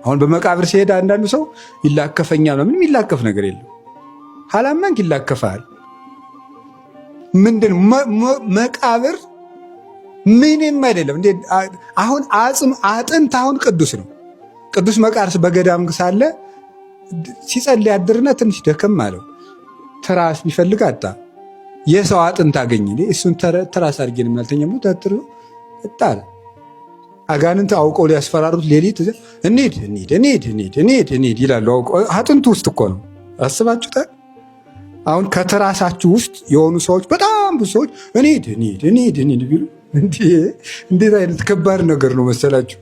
አሁን በመቃብር ሲሄድ አንዳንዱ ሰው ይላከፈኛል። ምንም ይላከፍ ነገር የለም። ሀላማንክ ይላከፋል። ምንድን መቃብር ምንም አይደለም። አሁን አጥንት አሁን ቅዱስ ነው። ቅዱስ መቃርስ በገዳም ሳለ ሲጸልይ ያድርና ትንሽ ደከም አለው። ትራስ ቢፈልግ አጣ። የሰው አጥንት አገኘ። እሱን ትራስ አድርጌን የሚያልተኛሙ ተጥሩ እጣለ። አጋንንት አውቀው ሊያስፈራሩት ሌሊት እንሂድ ይላሉ። አጥንቱ ውስጥ እኮ ነው። አስባችሁታል? አሁን ከትራሳችሁ ውስጥ የሆኑ ሰዎች በጣም ብዙ ሰዎች እንሂድ ቢሉ እንዴት አይነት ከባድ ነገር ነው መሰላችሁ?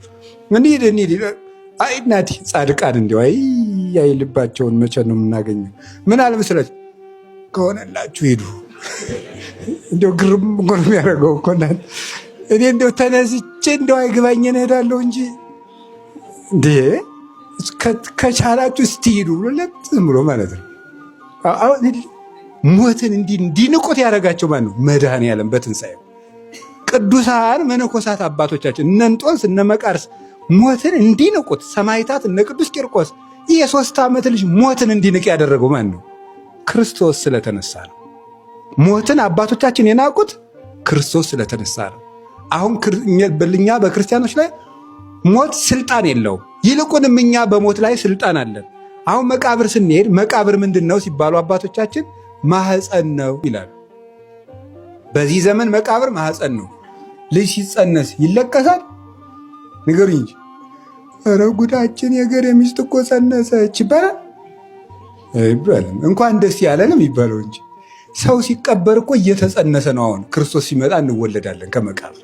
እንሂድ አይ እናቴ ጻድቃን እንዲያው አይ ልባቸውን መቼ ነው የምናገኘው? ምን አለ መሰላችሁ? ከሆነላችሁ ሂዱ። እንዲያው ግርም እኮ ነው የሚያደርገው እኮ እናንተ። እኔ እንዲያው ተነስቼ እንዲያው አይግባኝ እሄዳለሁ እንጂ ከቻላችሁ እስቲ ሂዱ ብሎ ዝም ብሎ ማለት ነው። ሞትን እንዲንቁት ያደረጋቸው ማን ነው? መድኃኔዓለም በትንሣኤው። ቅዱሳን መነኮሳት አባቶቻችን እነ እንጦንስ እነ መቃርስ ሞትን እንዲንቁት፣ ሰማዕታት እነ ቅዱስ ቂርቆስ፣ ይህ የ3 ዓመት ልጅ ሞትን እንዲንቅ ያደረገው ማን ነው? ክርስቶስ ስለተነሳ ነው። ሞትን አባቶቻችን የናቁት ክርስቶስ ስለተነሳ ነው። አሁን እኛ በክርስቲያኖች ላይ ሞት ስልጣን የለውም። ይልቁንም እኛ በሞት ላይ ስልጣን አለን። አሁን መቃብር ስንሄድ መቃብር ምንድን ነው ሲባሉ አባቶቻችን ማህፀን ነው ይላሉ። በዚህ ዘመን መቃብር ማህፀን ነው። ልጅ ሲጸነስ ይለቀሳል? ንገሩኝ እንጂ። ኧረ ጉዳችን የገሬ ሚስት እኮ ጸነሰች ይባላል? አይባልም። እንኳን ደስ ያለንም ይባለው እንጂ ሰው ሲቀበር እኮ እየተጸነሰ ነው። አሁን ክርስቶስ ሲመጣ እንወለዳለን ከመቃብር።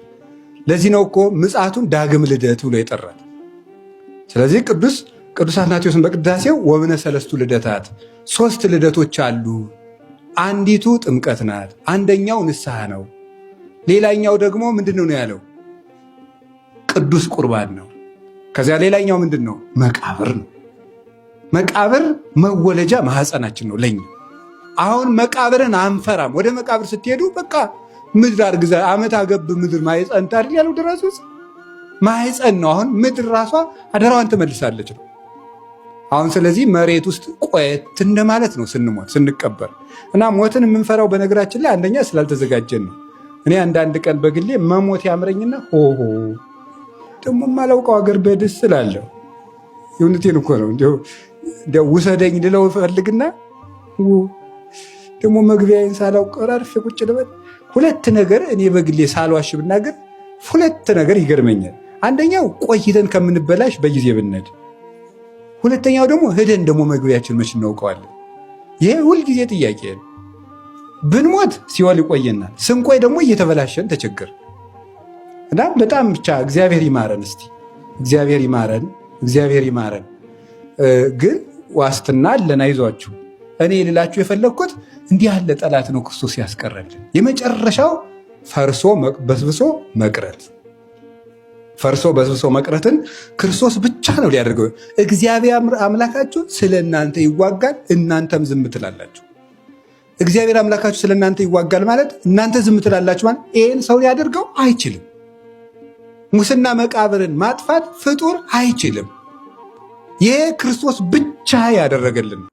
ለዚህ ነው እኮ ምጽአቱን ዳግም ልደት ብሎ የጠራል። ስለዚህ ቅዱስ አትናቴዎስን በቅዳሴው ወምነ ሰለስቱ ልደታት 3 ልደቶች አሉ። አንዲቱ ጥምቀት ናት፣ አንደኛው ንስሐ ነው፣ ሌላኛው ደግሞ ምንድነው ነው ያለው? ቅዱስ ቁርባን ነው። ከዚያ ሌላኛው ምንድነው? መቃብር ነው። መቃብር መወለጃ ማህፀናችን ነው ለኛ። አሁን መቃብርን አንፈራም። ወደ መቃብር ስትሄዱ በቃ ምድር አርግዛ ዓመት አገብ ምድር ማህፀን ታድል ያለው ድረስ ማህፀን ነው። አሁን ምድር ራሷ አደራዋን ትመልሳለች ነው አሁን። ስለዚህ መሬት ውስጥ ቆየት እንደማለት ነው ስንሞት ስንቀበር። እና ሞትን የምንፈራው በነገራችን ላይ አንደኛ ስላልተዘጋጀን ነው። እኔ አንዳንድ ቀን በግሌ መሞት ያምረኝና ሆሆ ደግሞ የማላውቀው ሀገር በደስ ስላለው የእውነቴን እኮ ነው እንዲያው ውሰደኝ ልለው ፈልግና ደግሞ መግቢያዬን ሳላውቅ አርፌ ቁጭ ልበል። 2 ነገር እኔ በግሌ ሳልዋሽ ብናገር 2 ነገር ይገርመኛል። አንደኛው ቆይተን ከምንበላሽ በጊዜ ብንሄድ፣ ሁለተኛው ደግሞ ሄደን ደግሞ መግቢያችን መች እናውቀዋለን። ይሄ ሁልጊዜ ጥያቄ ነው። ብንሞት ሲኦል ይቆየናል፣ ስንቆይ ደግሞ እየተበላሸን ተቸገር እና በጣም ብቻ እግዚአብሔር ይማረን። እስቲ እግዚአብሔር ይማረን። ግን ዋስትና አለን፣ አይዟችሁ። እኔ ልላችሁ የፈለግኩት እንዲህ ያለ ጠላት ነው ክርስቶስ ያስቀረልን። የመጨረሻው ፈርሶ በስብሶ መቅረትን ክርስቶስ ብቻ ነው ሊያደርገው። እግዚአብሔር አምላካችሁ ስለ እናንተ ይዋጋል፣ እናንተም ዝም ትላላችሁ። እግዚአብሔር አምላካችሁ ስለ እናንተ ይዋጋል ማለት እናንተ ዝም ትላላችሁ ማለት ይህን ሰው ሊያደርገው አይችልም። ሙስና መቃብርን ማጥፋት ፍጡር አይችልም። ይሄ ክርስቶስ ብቻ ያደረገልን